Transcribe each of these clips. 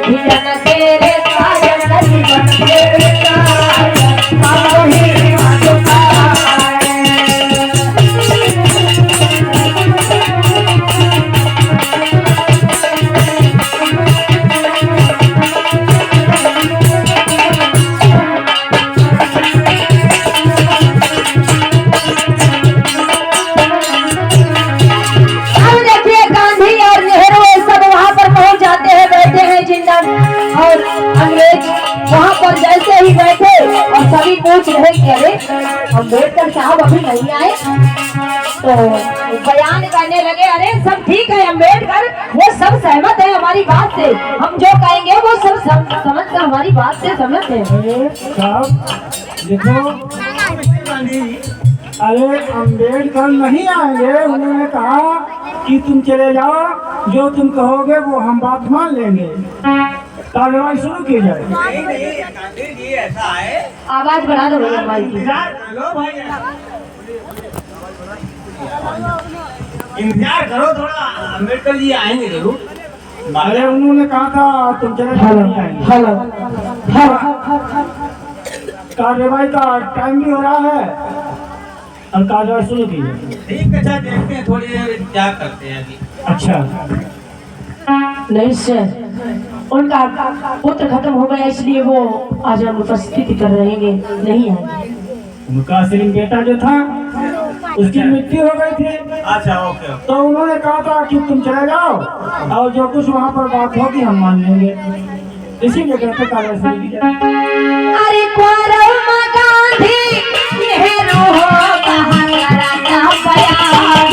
धियन तेरे कायन जीवन तेरे कायन बाबा ही सभी पूछ रहे कि अरे अम्बेडकर साहब अभी नहीं आए, तो बयान करने लगे अरे सब ठीक है अम्बेडकर, वो सब सहमत है हमारी बात से, हम जो कहेंगे वो सब समझ कर हमारी बात से सहमत है। देखो अरे अम्बेडकर नहीं आएंगे, उन्होंने कहा कि तुम चले जाओ, जो तुम कहोगे वो हम बात मान लेंगे, कार्रवाई शुरू की जाए। गांधी जी ऐसा है, आवाज बढ़ा दो हमारी इंतजार करो थोड़ा, अम्बेडकर जी आएंगे जरूर। अरे उन्होंने कहा था तुम चले जाओ, नहीं आएंगे। कार्रवाई का टाइम भी हो रहा है और कार्रवाई शुरू की जाए। ठीक है, देखते हैं थोड़ी देर इंतजार करते हैं अभी। अच्छा नहीं सर, उनका पुत्र खत्म हो गया इसलिए वो आज अनुपस्थिति कर रहेंगे, नहीं आएंगे। उनका सिर्फ बेटा जो था उसकी मृत्यु हो गई थी। अच्छा ओके। तो उन्होंने कहा था कि तुम चले जाओ और जो कुछ वहाँ पर बात होगी हम मान लेंगे, इसीलिए कहते कार्रवाई शुरू की जाए। अरे गांधी नेहरू हो कहाँ कराना बयान,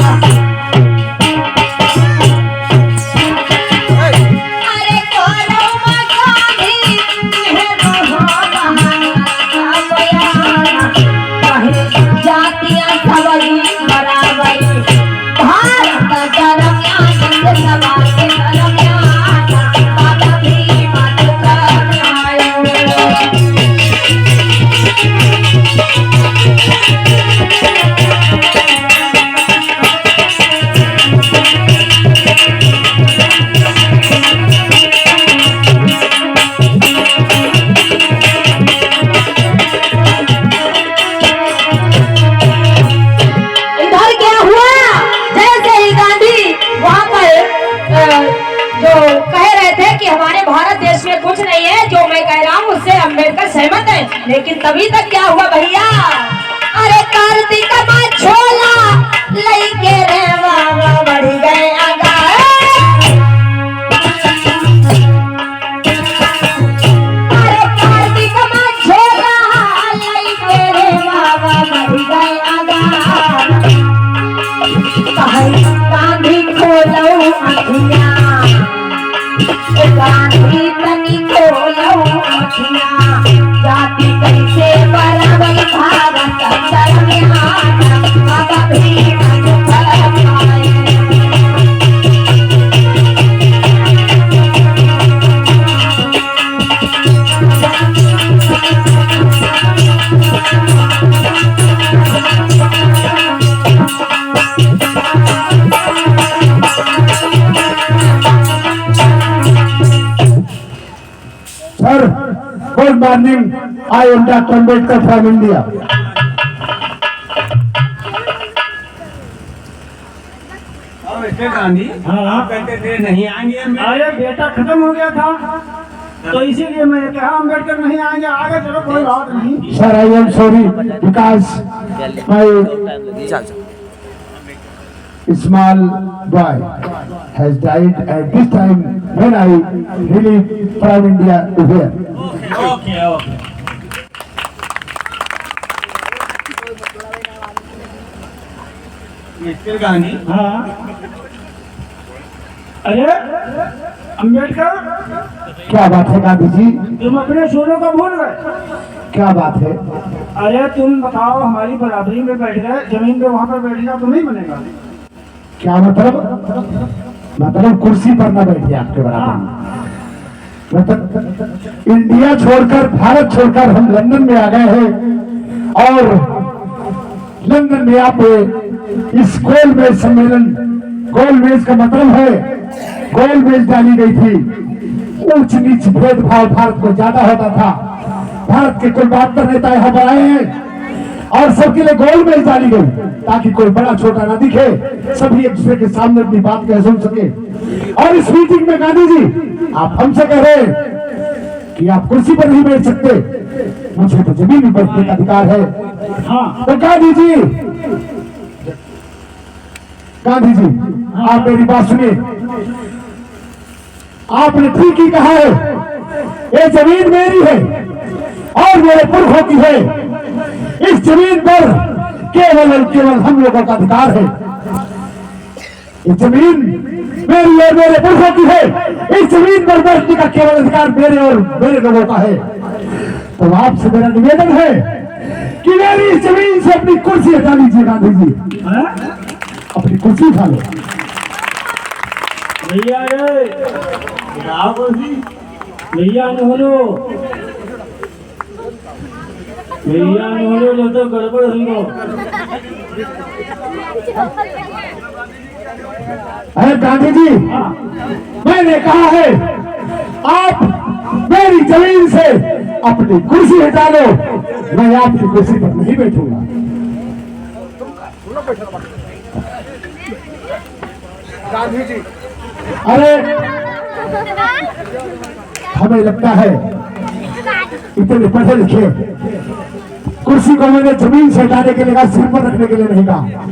लेकिन तभी तक क्या हुआ भैया, अरे कार्तिक माँ छोला लेके रे बाबा बढ़ गए आगा, अरे कार्तिक माँ छोला लेके रे बाबा बढ़ गए आगा, गांधी खोलो अखियाँ, गांधी तनी खोलो अखियाँ, जाति कैसे बराबर Bharat Baba Bhim sir, good morning, I am doctor Ambedkar from India. Gandhi हाँ कहते थे नहीं आएंगे। अरे बेटा खत्म हो गया था तो इसीलिए मैंने कहा अम्बेडकर नहीं आएंगे, आगे चलो कोई बात नहीं। Sir I am sorry because my small boy has died at this time when I really from India to here. Okay. Mister Gandhi. हाँ। अरे अम्बेडकर, क्या बात है गांधी जी, तुम अपने शोरों को भूल गए? क्या बात है? अरे तुम बताओ, हमारी बराबरी में बैठ गए, जमीन पे वहाँ पर बैठेगा तो नहीं बनेगा। क्या मतलब कुर्सी पर ना बैठे आपके बराबर। मतलब इंडिया छोड़कर, भारत छोड़कर हम लंदन में आ गए हैं और लंदन में आप इस गोलमेज सम्मेलन, गोलमेज का मतलब है गोलमेज डाली गई थी ऊंच नीच भेदभाव भारत में ज्यादा होता था। भारत के कुल 72 नेता यहाँ पर आए हैं और सबके लिए गोल मेज डाली गई ताकि कोई बड़ा छोटा ना दिखे, सभी एक दूसरे के सामने अपनी बात कह सुन सके। और इस मीटिंग में गांधी जी आप हमसे कह रहे हैं कि आप कुर्सी पर नहीं बैठ सकते, मुझे तो जमीन पर बैठने का अधिकार है। हाँ तो गांधी जी आप मेरी बात सुनिए। आपने ठीक ही कहा है, ये जमीन मेरी है और मेरे पुरखों की है। इस जमीन पर केवल और केवल हम लोगों का अधिकार है। ये जमीन मेरी और मेरे पुरखों की है। इस जमीन पर बैठने का केवल अधिकार मेरे और मेरे लोगों का है। तो आपसे मेरा निवेदन है कि मेरी इस जमीन से अपनी कुर्सी हटा लीजिए। गांधी जी अपनी कुर्सी उठा लो। भैया आओ कुर्सी। भैया नोलो जो तो गड़बड़ हुई हो। अरे गांधी जी मैंने कहा है आप मेरी जमीन से अपनी कुर्सी हटा लो, मैं आपकी कुर्सी पर नहीं बैठूंगा। गांधी जी अरे हमें लगता है इतने पढ़े लिखे, कुर्सी को मैंने जमीन से हटाने के लिए कहा, सिर पर रखने के लिए नहीं कहा।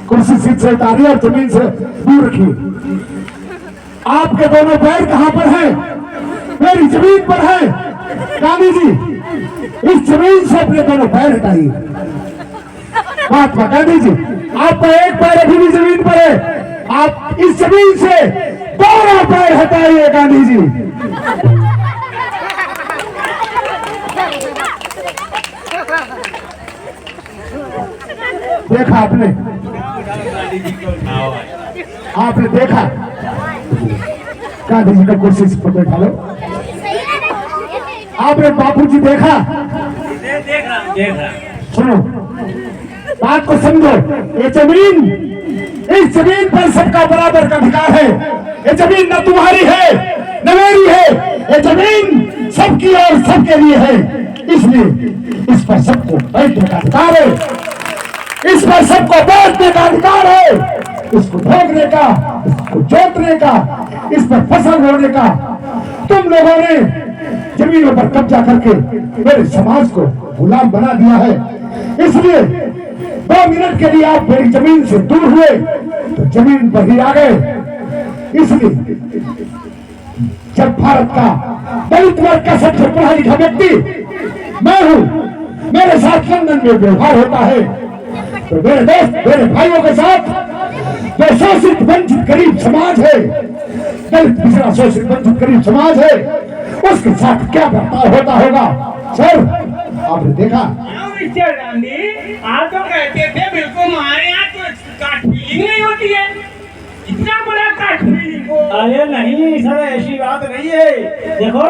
कुर्सी सीट से उतारी और जमीन से दूर रखी। आपके दोनों पैर कहां पर हैं? मेरी जमीन पर है। गांधी जी इस जमीन से अपने दोनों पैर हटाइए। महात्मा गांधी जी आपका एक पैर अभी भी जमीन पर है, आप इस जमीन से दोनों पैर हटाइए। गांधी जी देखा आपने देखा गांधी जी का कुर्सी पर बैठा लो। आपने बापूजी देखा? देख रहा। सुनो बात को समझो। ये जमीन, इस जमीन पर सबका बराबर का अधिकार है। ये जमीन न तुम्हारी है न मेरी है, ये जमीन सबकी और सबके लिए है। इसलिए इस पर सबको बैठने का अधिकार है, इस पर सबको बैठने का अधिकार है, इसको भोगने का, इसको जोतने का, इस पर फसल बोने का। तुम लोगों ने जमीनों पर कब्जा करके मेरे समाज को गुलाम बना दिया है। इसलिए 2 मिनट के लिए आप मेरी जमीन से दूर हुए तो जमीन पर ही आ गए। इसलिए जब भारत का दलित वर्ग का सबसे पढ़ा लिखा व्यक्ति मैं हूं, मेरे साथ लंदन में व्यवहार होता है, तो मेरे दोस्त मेरे भाइयों के साथ जो शोषित वंचित गरीब समाज है, दलित पिछड़ा शोषित वंचित गरीब समाज है, उसके साथ क्या बर्ताव होता होगा? सर आपने देखा? मिस्टर गांधी आप तो कहते थे बिल्कुल हमारे यहाँ तो काट फीलिंग नहीं होती है, इतना बड़ा काट फीलिंग को। अरे नहीं सर, ऐसी बात नहीं है। देखो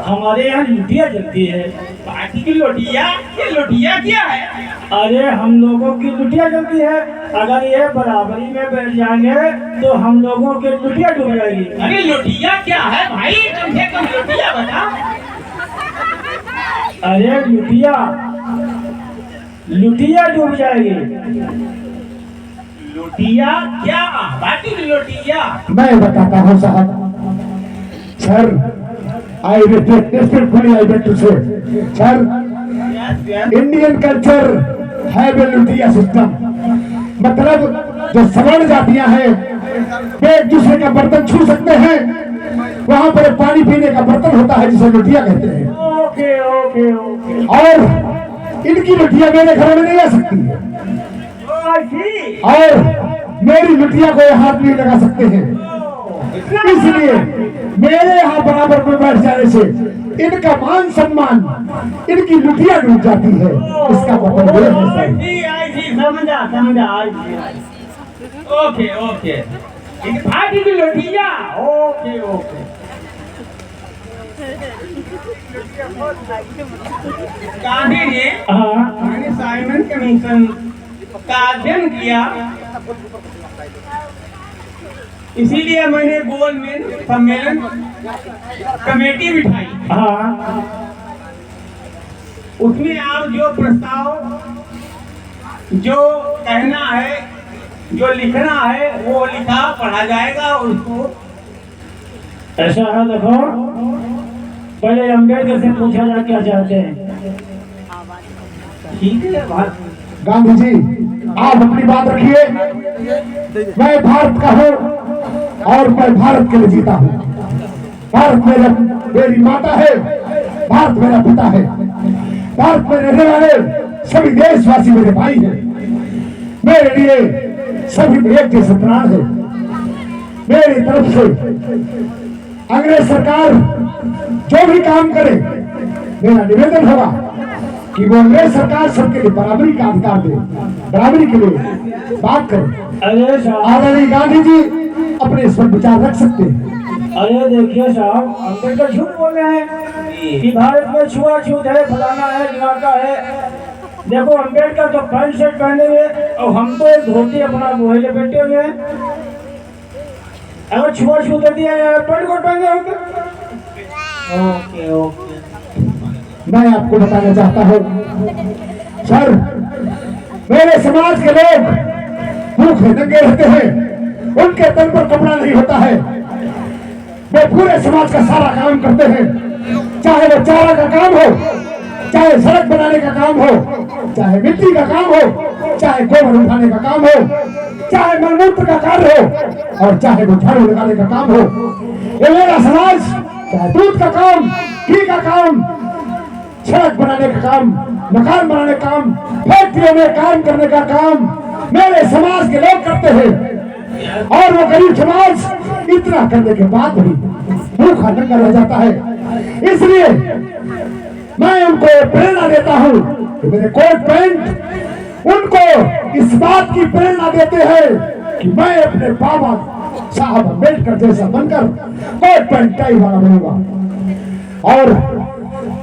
हमारे यहाँ लुटिया चलती है। पार्टी की लोटिया? ये लोटिया क्या है? अरे हम लोगों की लुटिया चलती है। अगर ये बराबरी में बैठ जाएंगे तो हम लोगों की लुटिया डूब जाएगी। अरे लोटिया क्या है भाई, कम से कम लोटिया बता। अरे लुटिया डूब जाएगी। लोटिया क्या? पार्टी की लोटिया? मैं बताता हूँ साहब। Sir I respectfully I beg to say, sir Indian culture है वे लुटिया सिस्टम। मतलब जो सवर्ण जातियां हैं वे एक दूसरे का बर्तन छू सकते हैं, वहां पर पानी पीने का बर्तन होता है जिसे लुटिया कहते हैं। Okay okay okay. और इनकी लुटिया मेरे घर में नहीं आ सकती है, और मेरी लुटिया को हाथ नहीं लगा सकते हैं। इसलिए मेरे यहाँ बराबर में बैठ जाने से इनका मान सम्मान, इनकी लुटिया डूब जाती है। इसका मतलब ये है समझा। ओके ओके, पार्टी की लोटिया। Okay okay. गांधी जी मैंने साइमन कमीशन का अध्ययन किया, इसीलिए मैंने गोल में सम्मेलन कमेटी बिठाई। हाँ, उसमें आप जो प्रस्ताव, जो कहना है, जो लिखना है, वो लिखा पढ़ा जाएगा। उसको ऐसा है, देखो पहले अम्बेडकर से पूछा जाए क्या चाहते हैं। ठीक है बात। गांधी जी आप अपनी बात रखिए। मैं भारत का हूँ और मैं भारत के लिए जीता हूँ। भारत मेरी माता है, भारत मेरा पिता है, भारत में रहने वाले सभी देशवासी मेरे भाई हैं। मेरे लिए सभी एक जैसे प्राण है। मेरी तरफ से अंग्रेज सरकार जो भी काम करे, मेरा निवेदन होगा कि वो अंग्रेज सरकार सबके लिए बराबरी का अधिकार दे, बराबरी के लिए बात करे। अरे साहब, आदरणीय गांधी जी अपने इस पर विचार रख सकते हैं। अरे देखिए साहब, अम्बेडकर झूठ बोल रहे हैं कि भारत में छुआछूत है, फलाना है, ढिमाका है। देखो अम्बेडकर तो पैंट शर्ट पहने हुए और हम तो एक धोती अपना बोहे लपेटे हुए हैं। अगर छुआछूत कर दिया यार, पैंट कोट पहने होंगे। Okay okay. मैं आपको बताना चाहता हूँ सर, मेरे समाज के लोग भूखे नंगे रहते हैं, उनके तन पर कपड़ा नहीं होता है। वे पूरे समाज का सारा काम करते हैं, चाहे वो चारा का काम हो, चाहे सड़क बनाने का काम हो, चाहे मिट्टी का काम हो, चाहे गोबर उठाने का काम हो, चाहे मलमूत्र का कार्य हो, और चाहे वो झाड़ू लगाने का काम हो। ये मेरा समाज चाहे दूध का काम, घी का काम, सड़क बनाने का काम, मकान बनाने का काम, फैक्ट्रियों में काम करने का काम मेरे समाज के लोग करते हैं। और वो गरीब समाज इतना करने के बाद भी भूखा नंगा रह जाता है। इसलिए मैं उनको प्रेरणा देता हूँ कि मेरे कोट पैंट उनको इस बात की प्रेरणा देते हैं कि मैं अपने बाबा साहब अम्बेडकर जैसा बनकर कोट पैंट टाई वाला बनूंगा। और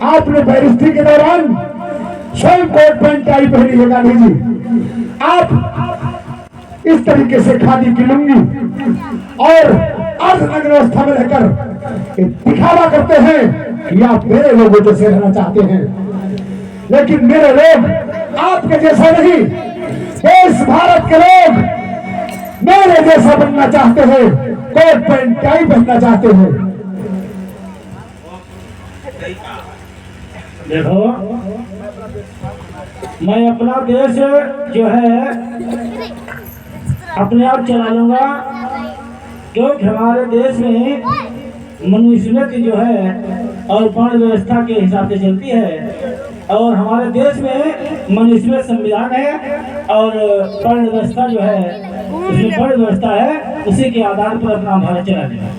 आपने बैरिस्ट्री के दौरान स्वयं कोट पैंट टाई पहनी है गांधी जी। आप इस तरीके से खादी की लुंगी और अर्धनग्न अवस्था में रहकर दिखावा करते हैं कि आप मेरे लोगों जैसे रहना चाहते हैं, लेकिन मेरे लोग आपके जैसा नहीं, देश भारत के लोग मेरे जैसा बनना चाहते हैं, कोट पैंट टाई पहनना चाहते हैं। देखो मैं अपना देश जो है अपने आप चला लूंगा, क्योंकि हमारे देश में मनुष्यता जो है और वर्ण व्यवस्था के हिसाब से चलती है। और हमारे देश में मनुष्य संविधान है और वर्ण व्यवस्था जो है उसमें वर्ण व्यवस्था है, उसी के आधार पर अपना भारत चला जाएगा।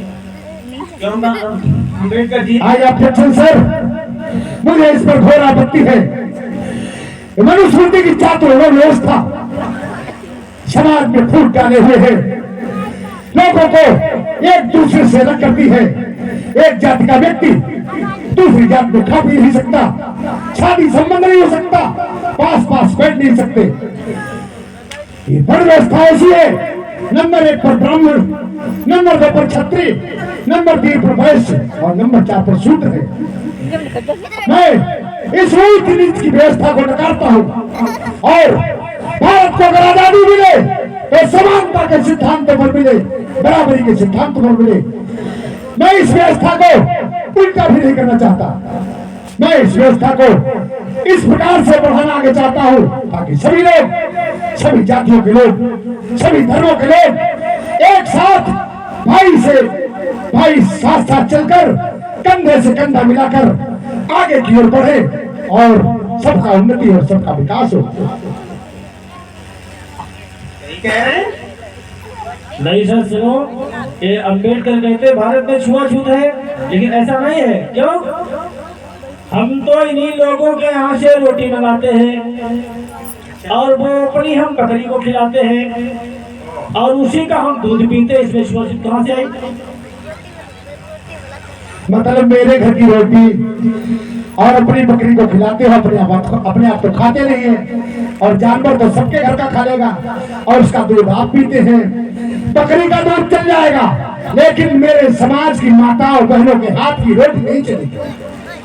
अम्बेडकर जी, आज ऑब्जेक्शन सर, मुझे इस पर घोर आपत्ति है। मनुस्मृति की चातुर्वर्ण्य व्यवस्था समाज में फूट डाले हुए है, लोगों को एक दूसरे से अलग करती है। एक जाति का व्यक्ति दूसरी जात में खा पी नहीं सकता, शादी संबंध नहीं हो सकता, पास बैठ नहीं सकते। ये वर्ण व्यवस्था ऐसी है, नंबर 1 पर ब्राह्मण, नंबर 2 पर क्षत्रिय, नंबर 3 पर वैश्य और नंबर 4 पर शूद्र है। मैं इस ऊंच नीच की व्यवस्था को नकारता हूँ और भारत को अगर आजादी मिले तो समानता के सिद्धांत पर मिले, बराबरी के सिद्धांत पर मिले। मैं इस व्यवस्था को उल्टा भी नहीं करना चाहता। मैं इस व्यवस्था को इस प्रकार से बढ़ाना आगे चाहता हूँ ताकि सभी लोग, सभी जातियों के लोग, सभी धर्मों के लोग एक साथ भाई साथ साथ चलकर कंधे से कंधा मिलाकर आगे की ओर बढ़े और सबका उन्नति और सबका विकास हो। कह रहे हैं नहीं सर, सुनो, ये अम्बेडकर कहते भारत में छुआछूत है, लेकिन ऐसा नहीं है। क्यों? हम तो इन्हीं लोगों के यहाँ से रोटी मंगाते हैं और वो अपनी हम बकरी को खिलाते हैं और उसी का हम दूध पीते हैं। इसमें छुआछूत कहाँ से आई? मतलब मेरे घर की रोटी और अपनी बकरी को खिलाते हो, अपने आप तो खाते नहीं है, और जानवर तो सबके घर का खा लेगा और उसका दूध आप पीते हैं। बकरी का दूध चल जाएगा, लेकिन मेरे समाज की माताओं बहनों के हाथ की रोटी नहीं चलेगी।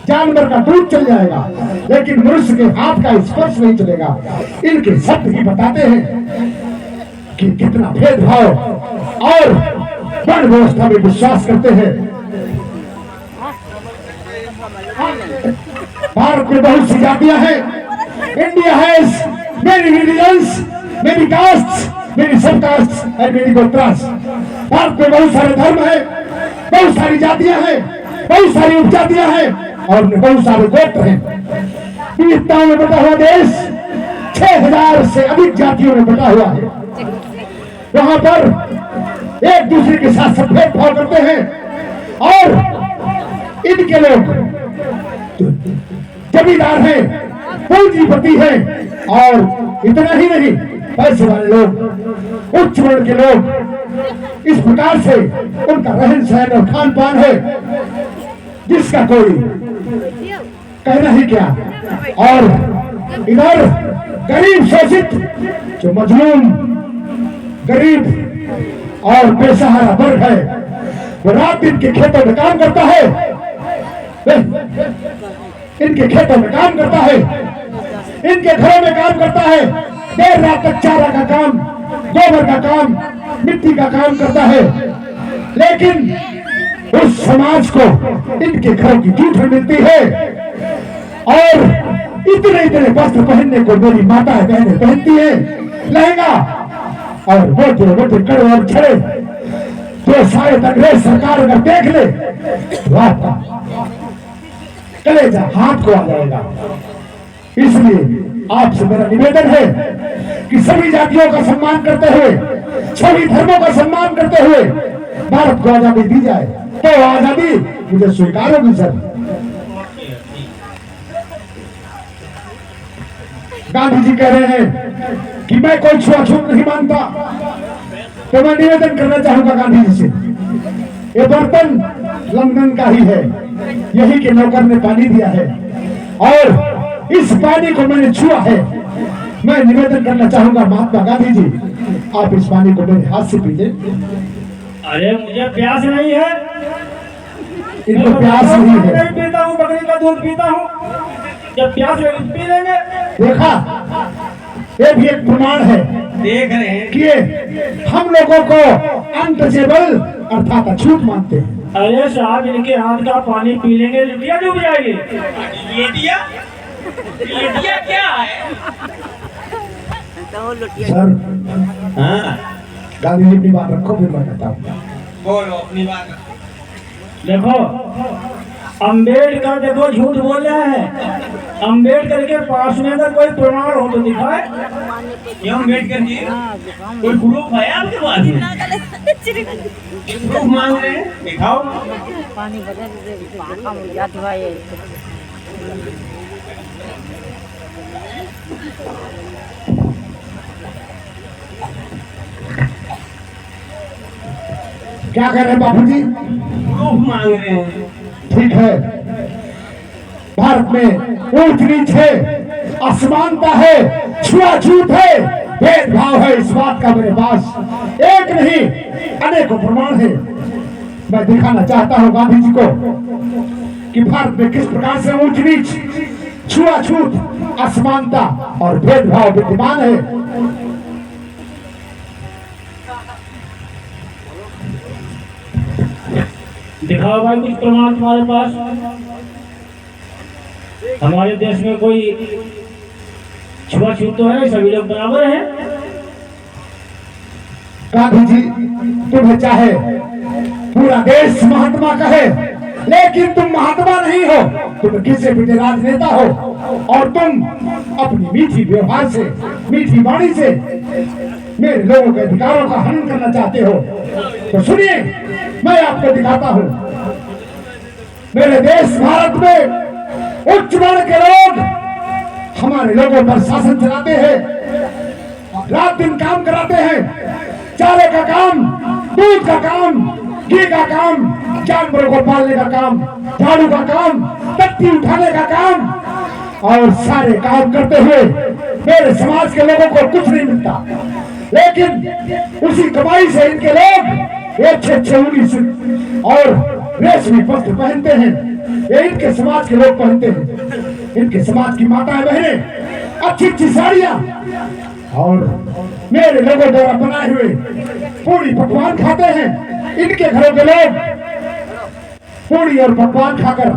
जानवर का दूध चल जाएगा, लेकिन मनुष्य के हाथ का स्पर्श नहीं चलेगा। इनके शब्द ही बताते हैं कि कितना भेदभाव और वर्ण व्यवस्था में विश्वास करते हैं। भारत में बहुत सी जातियां हैं। India has many religions, many castes, many सब कास्ट्स एंड मेनी गोत्रास। भारत में बहुत सारे धर्म है, बहुत सारी जातियां हैं, बहुत सारी उपजातियां हैं और बहुत सारे गोत्र हैं। विविधताओं में बटा हुआ देश 6000 से अधिक जातियों में बटा हुआ है। वहां पर एक दूसरे के साथ सब भेदभाव करते हैं और इनके लोग जमींदार हैं, पूंजीपति हैं और इतना ही नहीं, पैसे वाले लोग, उच्च वर्ण के लोग। इस प्रकार से उनका रहन सहन और खान पान है जिसका कोई कहना ही क्या। और इधर गरीब शोषित जो मजलूम गरीब और बेसहारा वर्ग है, वो रात दिन के खेतों में काम करता है, इनके खेतों में काम करता है, इनके घरों में काम करता है, देर रात तक चारा का काम, गोबर का काम, मिट्टी का काम करता है। लेकिन उस समाज को इनके घरों की जूठन मिलती है और इतने इतने वस्त्र पहनने को मेरी माताएं बहनें पहनती है, लहंगा और मोटे मोटे कड़े और छड़े जो शायद अंग्रेज सरकार अगर देख ले तो आपका कलेजा हाथ को आ जाएगा। इसलिए आपसे मेरा निवेदन है कि सभी जातियों का सम्मान करते हुए, सभी धर्मों का सम्मान करते हुए भारत को आजादी दी जाए, तो आजादी मुझे स्वीकार होगी सर। गांधी जी कह रहे हैं कि मैं कोई छुआछूत नहीं मानता, तो मैं निवेदन करना चाहूंगा गांधी जी से, ये बर्तन लंदन का ही है, यही के नौकर ने पानी दिया है और इस पानी को मैंने छुआ है। मैं निवेदन करना चाहूंगा महात्मा गांधी जी, आप इस पानी को मेरे हाथ से पीजिए। अरे मुझे प्यास नहीं है, इनको प्यास नहीं है। नहीं पीता हूँ, बकरी का दूध पीता हूँ, जब प्यास लगी पी लेंगे। देखा, ये भी एक प्रमाण है, देख रहे हैं कि हम लोगों को अनटचेबल अर्थात अछूत मानते हैं। अरे साहब, इनके हाथ का पानी पी लेंगे लुटिया डूब जाएगी। लेटिया लेटिया क्या है? सर, हाँ गांधी जी अपनी बात रखो, फिर मैं कहता हूँ। बोलो अपनी बात। देखो अंबेडकर, देखो झूठ बोल रहा है। अंबेडकर के पास में अगर कोई प्रमाण हो तो दिखाए। क्यों अम्बेडकर जी, कोई प्रूफ है आपके पास में? प्रूफ मांग रहे हैं, दिखाओ। पानी बदल जाती है। क्या कह रहे हैं बापू जी? प्रूफ मांग रहे हैं। ठीक है, भारत में ऊंच नीच है, असमानता है, छुआछूत है, भेदभाव है, इस बात का मेरे पास एक नहीं अनेकों प्रमाण है। मैं दिखाना चाहता हूं गांधी जी को कि भारत में किस प्रकार से ऊंच नीच, छुआछूत, असमानता और भेदभाव विद्यमान है। दिखाओ भाई कुछ प्रमाण तुम्हारे पास। हमारे देश में कोई छुआछूत तो है, सभी लोग बराबर हैं। गांधी जी, तुम्हें चाहे पूरा देश महात्मा कहे, लेकिन तुम महात्मा नहीं हो, तुम किसी भी राजनेता हो और तुम अपनी मीठी व्यवहार से, मीठी वाणी से मेरे लोगों के अधिकारों का हनन करना चाहते हो। तो सुनिए, मैं आपको दिखाता हूं। मेरे देश भारत में उच्च वर्ण के लोग हमारे लोगों पर शासन चलाते हैं, रात दिन काम कराते हैं, चारे का काम, दूध का काम, घी का काम, जानवरों को पालने का काम, झाड़ू का काम, तख्ती उठाने का काम, और सारे काम करते हुए मेरे समाज के लोगों को कुछ नहीं मिलता। लेकिन उसी कमाई से इनके लोग अच्छे ऊनी और रेशमी वस्त्र पहनते हैं। ये इनके समाज के लोग पहनते हैं। इनके समाज की माताएं बहनें अच्छी साड़ियां और मेरे लोगों द्वारा बनाए हुए पूरी पकवान खाते हैं। इनके घरों के लोग पूरी और पकवान खाकर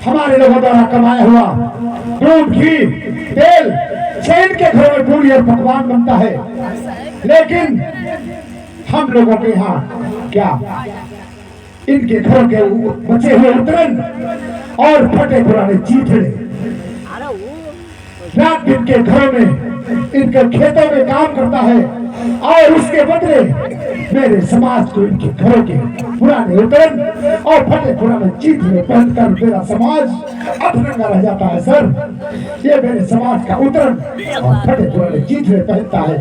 हमारे लोगों द्वारा कमाया हुआ दूध, घी, तेल से इनके घरों में पूरी और पकवान बनता है। लेकिन हम लोगों के यहाँ क्या इनके घरों के बचे हुए उतरन और फटे पुराने चीथड़े रात दिन के घरों में इनके खेतों में काम करता है और उसके बदले मेरे समाज को इनके घरों के पुराने उतरन और फटे पुराने चीथड़े पहनकर मेरा समाज अधरंगा रह जाता है। सर, ये मेरे समाज का उतरन और फटे पुराने चीथड़े पहनता है।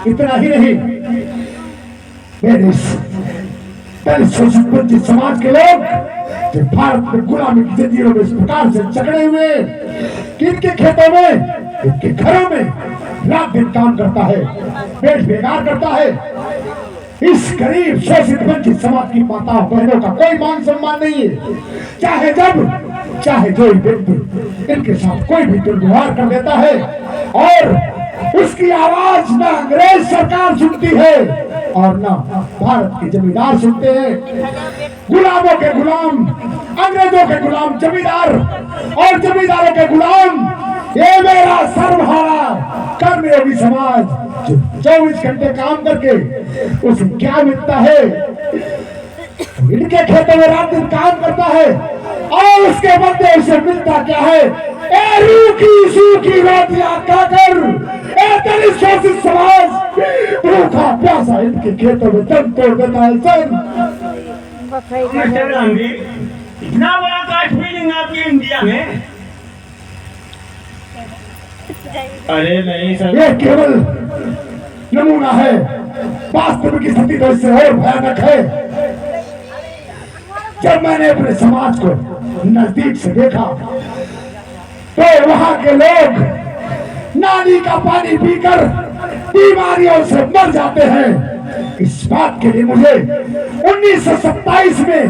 इतना ही नहीं, मेरे शोषित वंचित समाज के लोग जो भारत में गुलामी की जंजीरों में इस प्रकार से जकड़े हुए कि इनके खेतों में, इनके घरों में रात दिन काम करता है, पेट बेकार करता है। इस गरीब शोषित वंचित समाज की माताओं बहनों का कोई मान सम्मान नहीं है। चाहे जो व्यक्ति इनके साथ कोई भी दुर्व्यवहार कर देता है और उसकी आवाज न अंग्रेज सरकार सुनती है और न भारत के जमींदार सुनते हैं। गुलामों के गुलाम, अंग्रेजों के गुलाम जमींदार और जमींदारों के गुलाम, ये मेरा सर्वहारा कर्मयोगी समाज जो 24 घंटे काम करके उसे क्या मिलता है? इनके खेतों में रात दिन काम करता है और उसके बदले उसे मिलता क्या है? रूखी सूखी रोटियां खाकर दलित शोषित समाज भूखा प्यासा इनके खेतों में दम तोड़ देता है। सर, मास्टर गांधी, इतना बड़ा कास्ट फीलिंग आपकी इंडिया में? अरे नहीं सर, ये केवल नमूना है, वास्तविक स्थिति तो इससे और भयानक है। जब मैंने अपने समाज को नजदीक से देखा तो वहां के लोग नाली का पानी पीकर बीमारियों से मर जाते हैं। इस बात के लिए मुझे 1927 में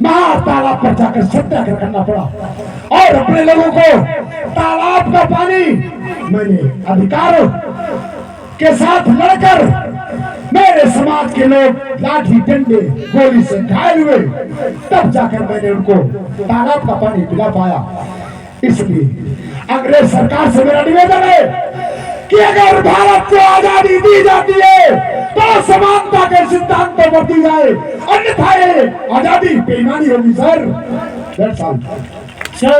महातालाब पर जाकर सत्याग्रह करना पड़ा और अपने लोगों को तालाब का पानी मैंने अधिकारों के साथ लड़कर मेरे समाज के लोग लाठी डंडे गोली से घायल हुए, तब जाकर मैंने उनको तालाब का पानी पिला पाया। इसलिए अंग्रेज सरकार से मेरा निवेदन है कि अगर भारत को आजादी दी जाती है तो समानता के सिद्धांत पर बरती जाए, अन्यथा आजादी बेईमानी होगी। सर,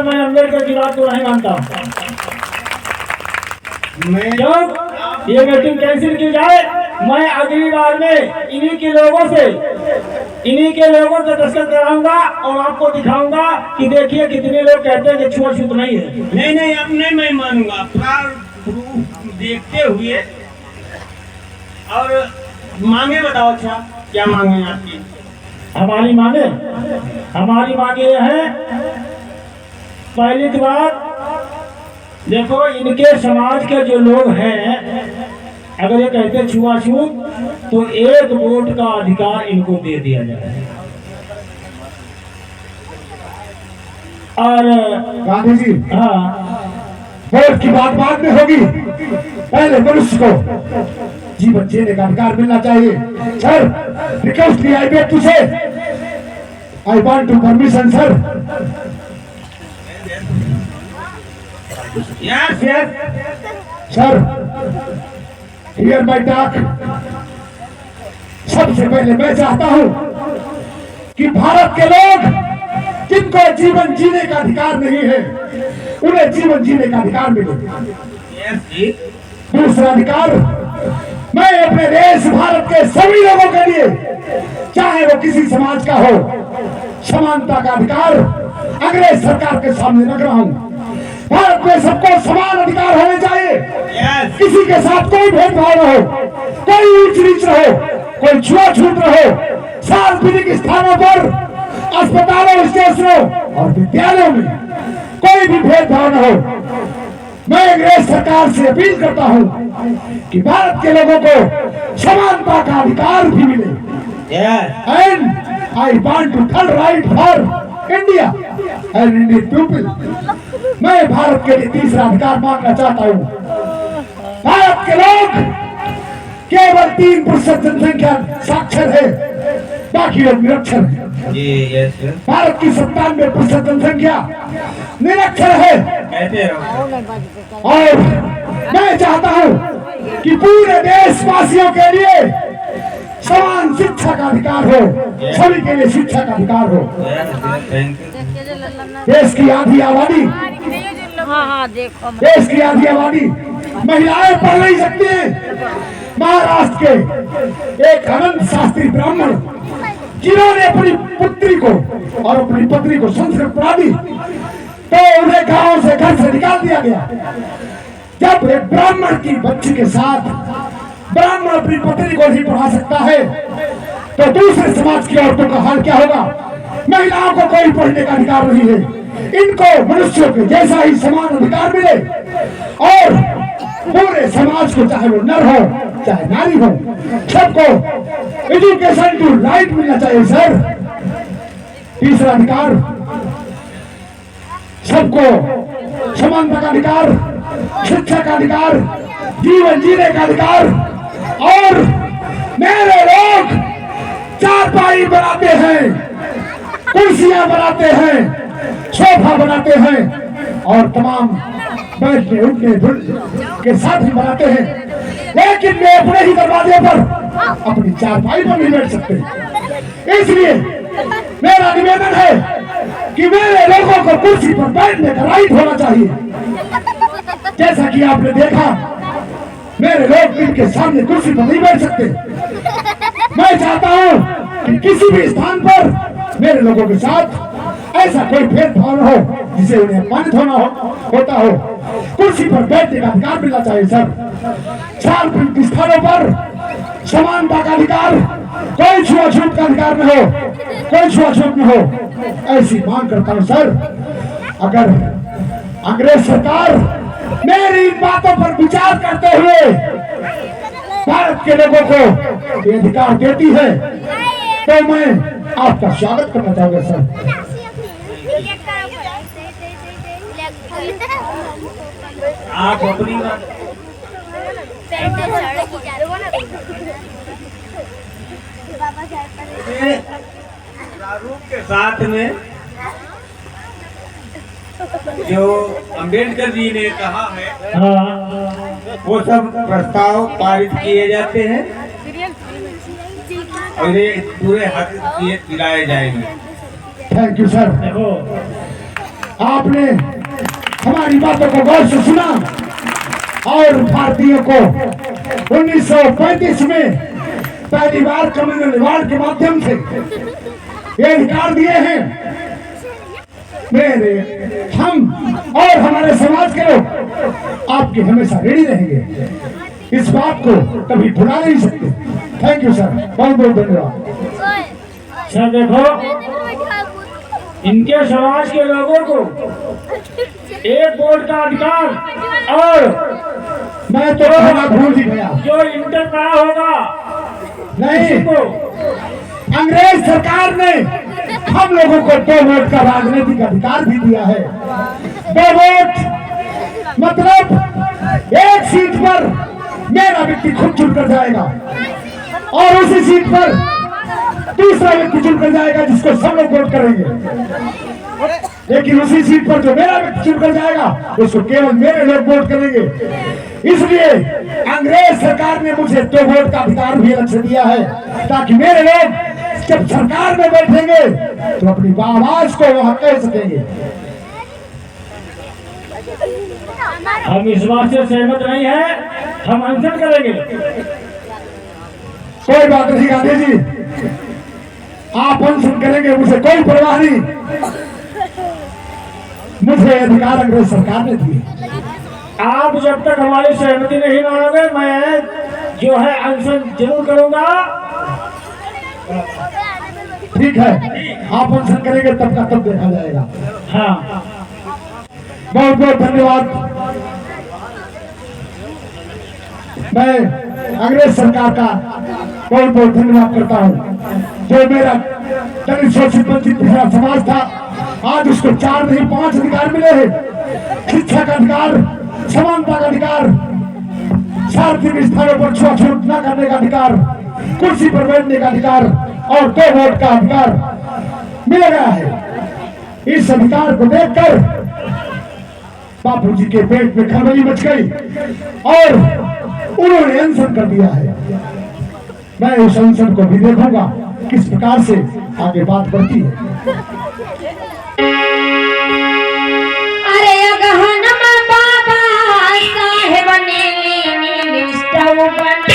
मैं अम्बेडकर की बात को नहीं मानता। जब ये मीटिंग कैंसिल की जाए, मैं अगली बार में इन्हीं के लोगों से दस्तखत कराऊंगा और आपको दिखाऊंगा कि देखिए कितने लोग कहते हैं कि छुआछूत नहीं है। नहीं, अब नहीं मैं मानूंगा। प्रूफ देखते हुए और मांगे बताओ। अच्छा, क्या मांगे आपकी? हमारी मांगे है, पहली बात देखो, इनके समाज के जो लोग हैं, अगर ये कहते छुआछूत तो 1 वोट का अधिकार इनको दे दिया जाए। और गांधी जी, हाँ, वोट की बात बाद में होगी, पहले मनुष्य को जीवन जीने का अधिकार मिलना चाहिए। सर, रिक्वेस्ट किया आई बेग तुझे, I want to permission. Sir, yes sir, here my talk. सबसे पहले मैं चाहता हूं कि भारत के लोग जिनको जीवन जीने का अधिकार नहीं है, उन्हें जीवन जीने का अधिकार मिले। दूसरा अधिकार, मैं अपने देश भारत के सभी लोगों के लिए, चाहे वो किसी समाज का हो, समानता का अधिकार अंग्रेज सरकार के सामने रख रहा हूं। भारत में सबको समान अधिकार होने चाहिए। किसी के साथ कोई भेदभाव न हो, कोई ऊंच नीच रहो, कोई छुआछूत रहो। सार्वजनिक स्थानों पर अस्पतालों, स्टेशनों और विद्यालयों में कोई भी भेदभाव न हो। मैं अंग्रेज सरकार से अपील करता हूं कि भारत के लोगों को समानता का अधिकार भी मिले। And I want to third right for India and Indian people. मैं भारत के लिए तीसरा अधिकार मांगना चाहता हूं। भारत के लोग केवल 3% जनसंख्या साक्षर है, बाकी लोग निरक्षर है। भारत की 97% जनसंख्या निरक्षर है। और मैं चाहता हूं कि पूरे देशवासियों के लिए समान शिक्षा का अधिकार हो, सभी के लिए शिक्षा का अधिकार हो। देश की आधी आबादी, हाँ देखो देश की आधी आबादी महिलाएं पढ़ नहीं सकती हैं। महाराष्ट्र के एक अनंत शास्त्री ब्राह्मण जिन्होंने अपनी पुत्री को और अपनी पत्नी को संस्कृत पढ़ा दी, तो उन्हें गांव से, घर से निकाल दिया गया। जब एक ब्राह्मण की बच्ची के साथ ब्राह्मण अपनी पत्नी को नहीं पढ़ा सकता है, तो दूसरे समाज की औरतों का हाल क्या होगा? महिलाओं को कोई पढ़ने का अधिकार नहीं है। इनको मनुष्यों के जैसा ही समान अधिकार मिले और पूरे समाज को, चाहे वो नर हो चाहे नारी हो, सबको एजुकेशन टू राइट मिलना चाहिए सर। तीसरा अधिकार, सबको समानता का अधिकार, शिक्षा का अधिकार, जीवन जीने का अधिकार। और मेरे लोग चारपाई बनाते हैं, कुर्सियां बनाते हैं, सोफा बनाते हैं और तमाम बैठने उठने के साधन बनाते हैं, लेकिन वे अपने ही दरवाजे पर अपनी चारपाई पर नहीं बैठ सकते। इसलिए मेरा निवेदन है कि मेरे लोगों को कुर्सी पर बैठने का राइट होना चाहिए। जैसा कि आपने देखा, मेरे लोग इनके सामने कुर्सी पर नहीं बैठ सकते। मैं चाहता हूं कि किसी भी स्थान पर मेरे लोगों के साथ ऐसा कोई भेदभाव न हो जिसे उन्हें अपमानित होता हो। कुर्सी पर बैठने का अधिकार मिलना चाहिए सर। सार्वजनिक स्थानों पर समानता का अधिकार, कोई छुआछूत का अधिकार न हो, कोई छुआछूत न हो, ऐसी मांग करता हूं सर। अगर अंग्रेज सरकार मेरी इन बातों पर विचार करते हुए भारत के लोगों को ये अधिकार देती है, तो मैं आपका स्वागत करना चाहूंगा सर। आप अपनी प्रारूप के साथ में जो अंबेडकर जी ने कहा है, वो सब प्रस्ताव पारित किए जाते हैं और ये पूरे हक किए दिलाए जाएंगे। Thank you sir. आपने हमारी बातों को गौर से सुना और भारतीयों को 1935 में पहली बार कम्युनल अवार्ड के माध्यम से ये अधिकार दिए हैं। मेरे, हम और हमारे समाज के लोग आपके हमेशा रेडी रहेंगे, इस बात को कभी भुला नहीं सकते। थैंक यू सर, बहुत बहुत धन्यवाद सर। देखो, इनके समाज के लोगों को एक वोट का अधिकार, और मैं तो भूल ही गया, जो इंटर पढ़ा होगा नहीं, को अंग्रेज सरकार ने हम लोगों को 2 वोट का राजनीतिक अधिकार भी दिया है। 2 वोट मतलब एक सीट पर मेरा व्यक्ति खुद चुनकर जाएगा और उसी सीट पर दूसरा व्यक्ति चुनकर जाएगा जिसको सब लोग वोट करेंगे। लेकिन उसी सीट पर जो मेरा व्यक्ति चुनकर जाएगा उसको केवल मेरे लोग वोट करेंगे। इसलिए अंग्रेज सरकार ने मुझे 2 वोट का अधिकार भी अलग से दिया है, ताकि मेरे लोग जब सरकार में बैठेंगे तो अपनी आवाज को वहां कह सकेंगे। हम इस बात से सहमत नहीं है, हम अनशन करेंगे। कोई बात नहीं गांधी जी, आप अनशन करेंगे, मुझे कोई परवाह नहीं। मुझे अधिकार अंग्रेज सरकार ने दिए। आप जब तक हमारी सहमति नहीं मानोगे, मैं जो है अनशन जरूर करूंगा। ठीक है, आप अनशन करेंगे तब का तब देखा जाएगा। हाँ बहुत बहुत धन्यवाद। मैं अंग्रेज सरकार का बहुत बहुत धन्यवाद करता हूँ, जो मेरा दलित शोषित वंचित पिछड़ा समाज था, आज उसको 4 नहीं 5 अधिकार मिले हैं। शिक्षा का अधिकार, समानता का अधिकार, सार्वजनिक स्थानों पर छुआछूत न करने का अधिकार, कुर्सी पर बैठने का अधिकार और 2 वोट का अधिकार मिल गया है। इस अधिकार को देखकर बापूजी के पेट में खलबली मच गई और उन्होंने अनशन कर दिया है। मैं उस अनशन को भी देखूंगा किस प्रकार से आगे बात बढ़ती है। अरे अगहनमा बाबा साहेब नीली स्टव बना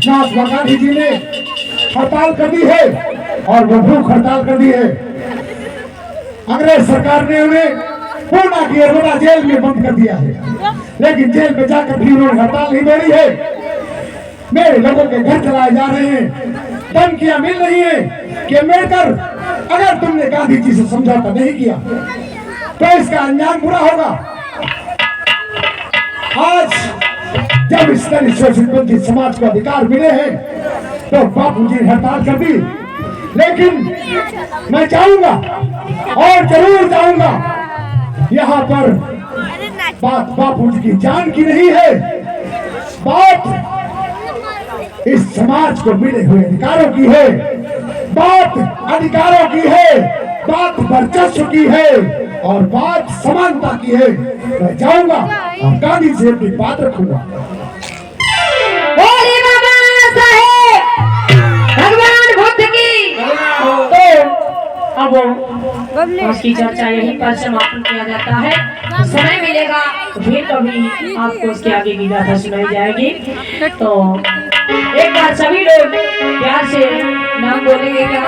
महात्मा गांधी जी ने हड़ताल कर दी है और वो भूख हड़ताल कर दी है। अंग्रेज सरकार ने उन्हें पूना की अरोड़ा जेल में बंद कर दिया है, लेकिन जेल में जाकर भी उन्होंने हड़ताल नहीं तोड़ी है। मेरे लोगों के घर चलाए जा रहे हैं, धमकियां मिल रही है कि अम्बेडकर अगर तुमने गांधी जी से समझौता नहीं किया तो इसका अंजाम बुरा होगा। आज जब इस दलित शोषित वंचित समाज को अधिकार मिले हैं तो बापूजी ने हड़ताल कर दी, लेकिन मैं चाहूंगा और जरूर चाहूंगा, यहाँ पर बात बापूजी की जान की नहीं है, बात इस समाज को मिले हुए अधिकारों की है, बात अधिकारों की है, बात वर्चस्व की है और बात समानता की है। मैं चाहूंगा और गांधी से अपनी बात रखूंगा। भगवान बुद्ध की। तो अब आज की चर्चा यहीं पर समापन किया जाता है। समय मिलेगा तो फिर कभी आपको उसके आगे की गाथा सुनाई जाएगी। तो एक बार सभी लोग प्यार से नाम बोलेंगे क्या?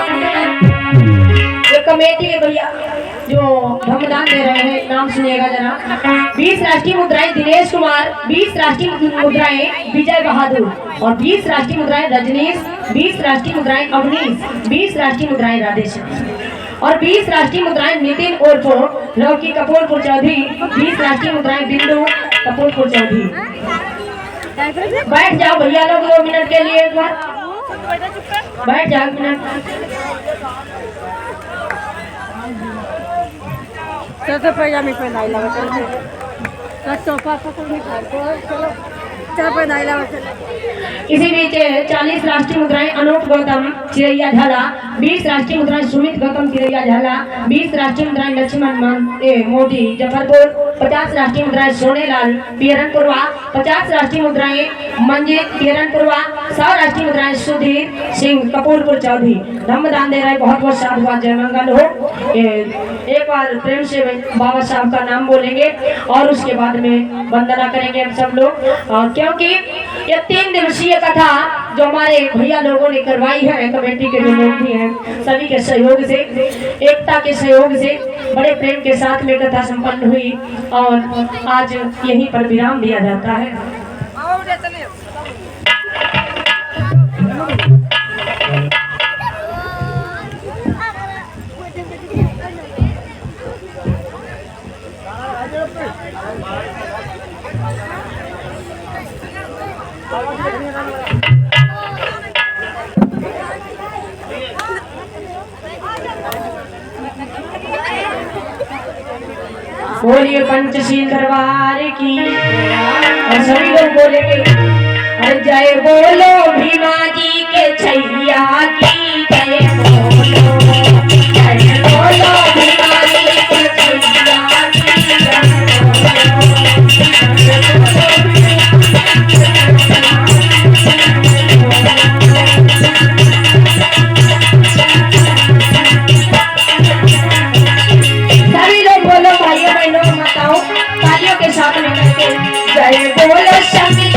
ये कमेटी है भैया। जो धमदान दे रहे हैं, नाम सुनिएगा जरा। 20 राष्ट्रीय मुद्राएं दिनेश कुमार, 20 राष्ट्रीय मुद्राएं विजय बहादुर और 20 राष्ट्रीय मुद्राएं रजनीश, 20 राष्ट्रीय मुद्राएं अवनीश, 20 राष्ट्रीय मुद्राएं राधेश्याम और 20 राष्ट्रीय मुद्राएं नितिन उर्फो लौकी कपूरपुर चौधरी, 20 राष्ट्रीय मुद्राएं बिंदु कपूरपुर चौधरी। बैठ जाओ भैया लोग 2 मिनट के लिए, एक बार बैठ जाओ मिनट। चलो पैजामी पहनाई लगा चल सोफा पकड़ नहीं चलो चल पहनाई लगा चल। इसी बीच 40 राष्ट्रीय मुद्राएं अनूप गौतम चिरैया झाला, 20 राष्ट्रीय मुद्राएं सुमित गौतम चिरैया झाला, 20 राष्ट्रीय मुद्राएं लक्ष्मण मोदी जफरपुर, 50 राष्ट्रीय मुद्राएं सोनेलाल पियरनपुरवा, 50 राष्ट्रीय मुद्राएं मंजीत पियरनपुरवा, 100 राष्ट्रीय मुद्राएं सुधीर सिंह कपूरपुर चौधरी। धम्मदान दे रहे, बहुत बहुत साधुवाद, जय मंगल हो। एक बार प्रेम से बाबा साहब का नाम बोलेंगे और उसके बाद में वंदना करेंगे हम सब लोग। क्योंकि ये 3 दिवसीय कथा जो हमारे भैया लोगों ने करवाई है, कमेटी के जो लोग भी हैं सभी के सहयोग से, एकता के सहयोग से बड़े प्रेम के साथ में कथा संपन्न हुई और आज यहीं पर विराम दिया जाता है। बोलिए पंचशील दरबार की, और सभी लोग बोलेंगे अरे जय बोलो भीमा जी के छैया की, जय बोलो भीमा जी के छैया तालियों के साथ में करके जय बोलो शंकर।